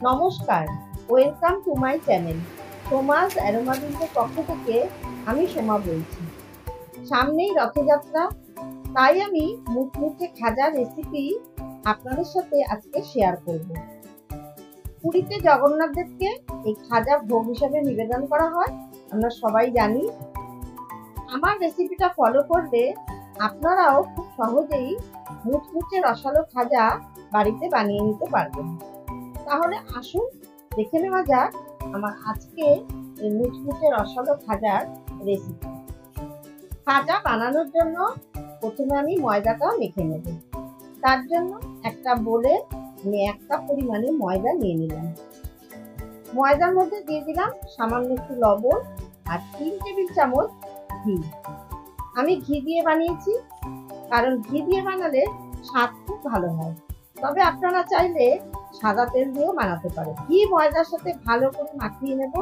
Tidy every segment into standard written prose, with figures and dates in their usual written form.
নমস্কার, welcome to my channel. সোমাস অ্যারোমাবিন্দের পক্ষ থেকে আমি সোমা বলছি। সামনেই রথযাত্রা, তাই আমি মুখমুখে খাজার রেসিপি আপনাদের সাথে আজকে শেয়ার করব। পুরীতে জগন্নাথ দেবকে এই খাজা ভোগ হিসাবে নিবেদন করা হয়, আমরা সবাই জানি। আমার রেসিপিটা ফলো করলে আপনারাও খুব সহজেই মুচমুচে রসালো খাজা বাড়িতে বানিয়ে নিতে পারবেন। তাহলে আসুন দেখে নেওয়া যাক আমার আজকে এই মুচমুচে রসালো খাজার রেসিপি। খাজা বানানোর জন্য প্রথমে আমি ময়দাটা মেখে নেব। তার জন্য একটা বোলে আমি 1 কাপ পরিমাণে ময়দা নিয়ে নিলাম। ময়দার মধ্যে দিয়ে দিলাম সামান্য একটু লবণ আর 3 টেবিল চামচ ঘি। আমি ঘি দিয়ে বানিয়েছি, কারণ ঘি দিয়ে বানালে স্বাদ খুব ভালো হয়। তবে আপনারা চাইলে সাদা তেল দিয়েও বানাতে পারেন। ঘি ময়দার সাথে ভালো করে মাখিয়ে নেব।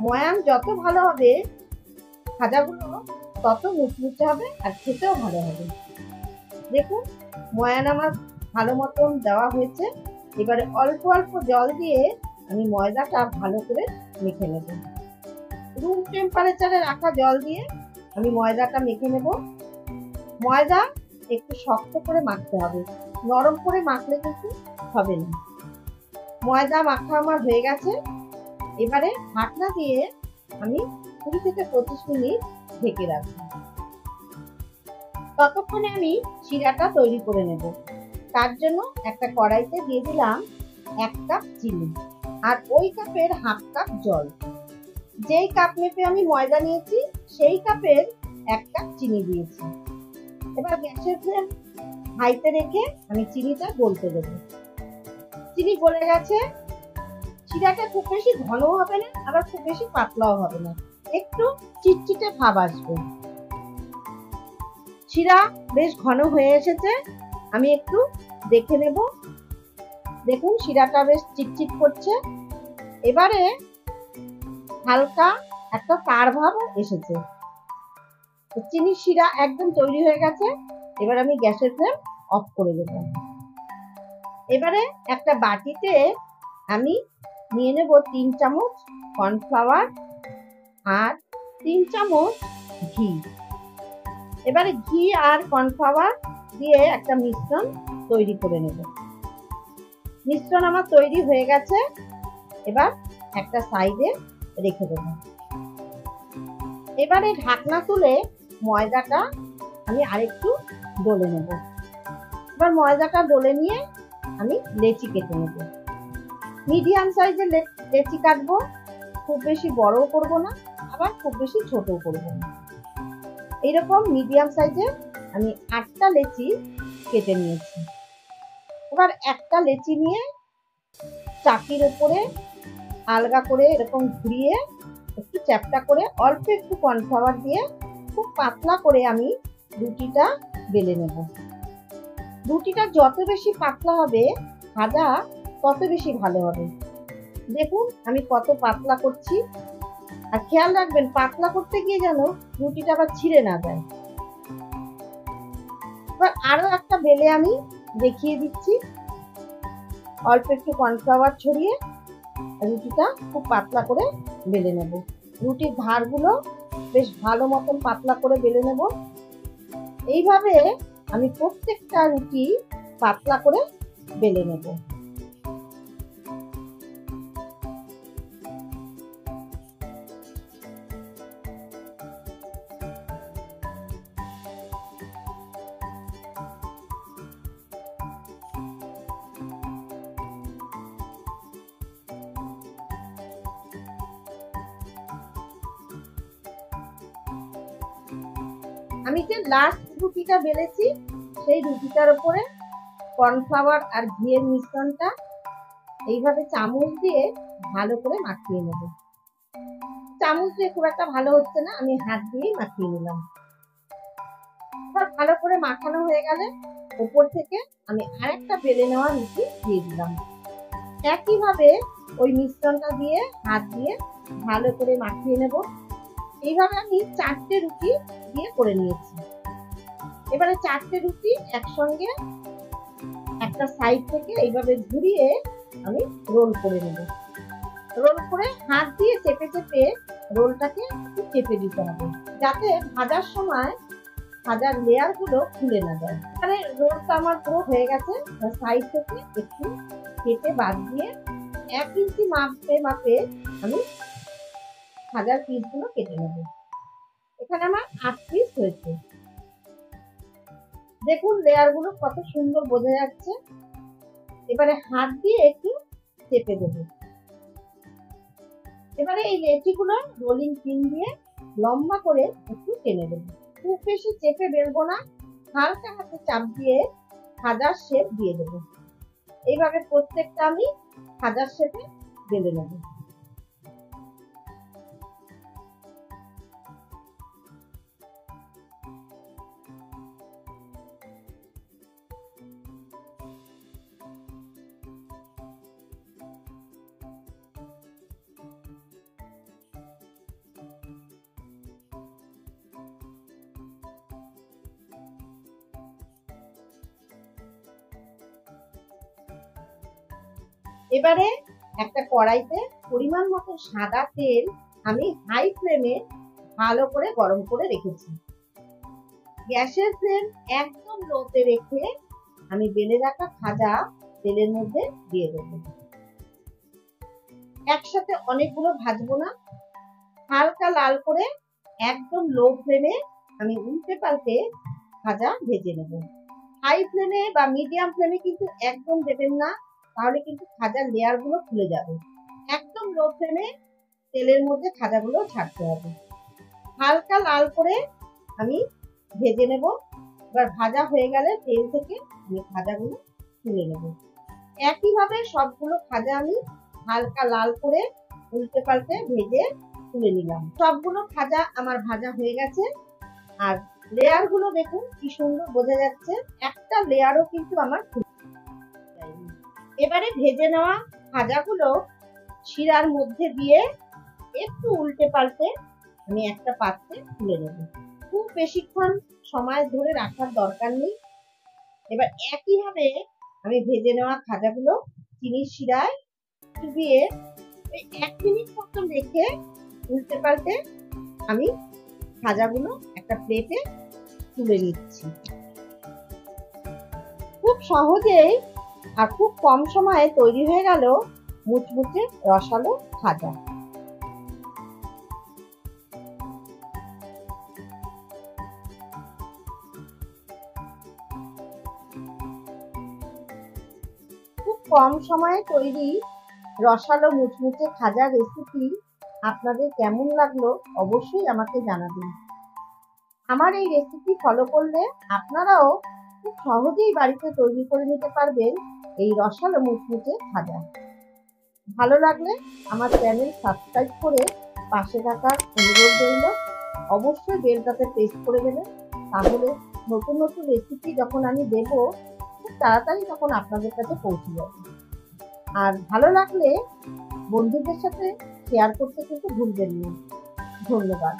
ময়াম যত ভালো হবে খাজাগুলো তত মুচমুচে হবে আর খেতেও ভালো হবে। দেখুন ময়াম আমার ভালো মতন দেওয়া হয়েছে। এবারে অল্প অল্প জল দিয়ে আমি ময়দাটা ভালো করে মেখে নেব। রুম টেম্পারেচারে রাখা জল দিয়ে আমি ময়দাটা মেখে নেব। ময়দা একটু শক্ত করে মাখতে হবে, নরম করে মাখলে কিন্তু হবে না। ময়দা মাখা আমার হয়ে গেছে। এবারে ঢাকনা দিয়ে আমি 20 থেকে 25 মিনিট ঢেকে রাখবো। ততক্ষণে আমি শিরাটা তৈরি করে নেব। তার জন্য একটা কড়াইতে দিয়ে দিলাম 1 কাপ চিনি আর ওই কাপের হাফ কাপ জল। যেই কাপ মেপে আমি ময়দা নিয়েছি সেই কাপের 1 কাপ চিনি দিয়েছি। এবার গ্যাসের ফ্লেম হাইতে রেখে আমি চিনিটা গলতে দেব। চিনি গলে গেছে। শিরাটা খুব বেশি ঘনও হবে না, আবার খুব বেশি পাতলাও হবে না, একটু চিটচিটে ভাব আসবে। শিরা বেশ ঘন হয়ে এসেছে, আমি একটু দেখে নেব। দেখুন শিরাটা বেশ চিটচিট করছে। এবারে হালকা একটা কার ভাব এসেছে। চিনির শিরা একদম তৈরি হয়ে গেছে। এবার আমি গ্যাসের ফ্লেম অফ করে দেব। এবারে একটা বাটিতে আমি নিয়ে নেব 3 চামচ কর্নফ্লাওয়ার আর 3 চামচ ঘি। এবারে ঘি আর কর্নফ্লাওয়ার দিয়ে একটা মিশ্রণ তৈরি করে নেব। মিশ্রণ আমার তৈরি হয়ে গেছে। এবার একটা সাইডে রেখে দেব। এবারে ঢাকনা তুলে ময়দাটা আমি আরেকটু ডলে নেব। এবার ময়দাটা ডলে নিয়ে আমি লেচি কেটে নেব। মিডিয়াম সাইজের লেচি কাটবো, খুব বেশি বড়ও করব না, আবার খুব বেশি ছোটও করব না। এইরকম মিডিয়াম সাইজের আমি 8টা লেচি কেটে নিয়েছি। এবার একটা লেচি নিয়ে চাকির উপরে আলগা করে এরকম ঘুরিয়ে একটু চ্যাপটা করে অল্প একটু কর্নফ্লাওয়ার দিয়ে খুব পাতলা করে আমি রুটিটা বেলে নেব। রুটিটা যত বেশি পাতলা হবে ভাজা তত বেশি ভালো হবে। দেখুন আমি কত পাতলা করছি। আর খেয়াল রাখবেন পাতলা করতে গিয়ে যেন রুটিটা আবার ছিঁড়ে না যায়। এবার আরো একটা বেলে আমি দেখিয়ে দিচ্ছি। অল্প একটু কর্নফ্লাওয়ার ছড়িয়ে রুটিটা খুব পাতলা করে বেলে নেব। রুটির ধারগুলো বেশ ভালো মতন পাতলা করে বেলে নেব। এইভাবে আমি প্রত্যেকটা রুটি পাতলা করে বেলে নেব। আমি যে লাস্ট রুটিটা বেলেছি সেই রুটিটার উপরে কর্নফ্লাওয়ার আর ঘিয়ের মিশ্রণটা এইভাবে চামচ দিয়ে ভালো করে মাখিয়ে নেব। চামচ দিয়ে খুব একটা ভালো হচ্ছে না, আমি হাত দিয়েই মাখিয়ে নিলাম। এবার ভালো করে মাখানো হয়ে গেলে উপর থেকে আমি আরেকটা বেলে নেওয়া রুটি দিয়ে দিলাম। একইভাবে ওই মিশ্রণটা দিয়ে হাত দিয়ে ভালো করে মাখিয়ে নেব। এইভাবে আমি 4টে রুটি দিয়ে করে নিয়েছি। এবারে 4টে রুটি একসঙ্গে একটা সাইড থেকে এইভাবে ঘুরিয়ে আমি রোল করে নেব। রোল করে হাত দিয়ে চেপে চেপে রোলটাকে একটু চেপে দিতে হবে, যাতে ভাজার সময় ভাজার লেয়ার গুলো খুলে না যায়। এবারে রোলটা আমার পুরো হয়ে গেছে। সাইড থেকে একটু কেটে বাদ দিয়ে 1 ইঞ্চি মাপে মাপে আমি ভাজার পিস গুলো কেটে নেব। এখানে আমার 8 পিস হয়েছে। দেখুন লেয়ার গুলো কত সুন্দর বোঝা যাচ্ছে। এবারে হাত দিয়ে একটু চেপে দেব। এবারে এই লেচিগুলো রোলিং পিন দিয়ে লম্বা করে একটু টেনে দেব। খুব বেশি চেপে বেলবো না, হালকা হাতে চাপ দিয়ে হাজার শেপ দিয়ে দেব। এইভাবে প্রত্যেকটা আমি হাজার শেপে বেলে নেব। এবারে একটা কড়াইতে পরিমাণ মতো সাদা তেল আমি হাই ফ্লেমে ভালো করে গরম করে রেখেছি। গ্যাসের ফ্লেম একদম লোতে রেখে আমি বেলে রাখা খাজা তেলের মধ্যে দিয়ে দেব। একসাথে অনেকগুলো ভাজবো না, হালকা লাল করে একদম লো ফ্লেমে আমি উল্টে পাল্টে ভাজা ভেজে নেব। হাই ফ্লেমে বা মিডিয়াম ফ্লেমে কিন্তু একদম দেবেন না, তাহলে কিন্তু খাজার লেয়ার গুলো খুলে যাবে। একদম লো ফ্লেমে তেলের মধ্যে খাজাগুলো ছাড়তে হবে। হালকা লাল করে আমি ভেজে নেব। এবার ভাজা হয়ে গেলে তেল থেকে আমি খাজাগুলো তুলে নেব। একইভাবে সবগুলো খাজা আমি হালকা লাল করে উল্টে পাল্টে ভেজে তুলে নিলাম। সবগুলো খাজা আমার ভাজা হয়ে গেছে। আর লেয়ার গুলো দেখুন কি সুন্দর বোঝা যাচ্ছে, একটা লেয়ারও কিন্তু আমার এবারে ভেজে নেওয়া ভাজাগুলো শিরার মধ্যে দিয়ে একটু উল্টে পাল্টে আমি একটা পাত্রে তুলে নেব। খুব বেশিক্ষণ সময় ধরে রাখার দরকার নেই। এবার একইভাবে আমি ভেজে নেওয়া খাজাগুলো চিনির শিরায় ডুবিয়ে 1 মিনিট মতো রেখে উল্টে পাল্টে আমি খাজাগুলো একটা প্লেটে তুলে নিচ্ছি। খুব সহজেই আর খুব কম সময়ে তৈরি হয়ে গেল মুচমুচে রসালো খাজা। খুব কম সময়ে তৈরি রসালো মুচমুচে খাজা রেসিপি আপনাদের কেমন লাগলো অবশ্যই আমাকে জানাবেন। আমার এই রেসিপি ফলো করলে আপনারাও খুব সহজেই বাড়িতে তৈরি করে নিতে পারবেন এই রসালো মুচমুচে খাজা। ভালো লাগলে আমার চ্যানেল সাবস্ক্রাইব করে পাশে থাকার অনুরোধ রইল। অবশ্যই বেলটাতে প্রেস করে দেবেন, তাহলে নতুন নতুন রেসিপি যখন আমি দেব খুব তাড়াতাড়ি তখন আপনাদের কাছে পৌঁছে যাবে। আর ভালো লাগলে বন্ধুদের সাথে শেয়ার করতে কিন্তু ভুলবেন না। ধন্যবাদ।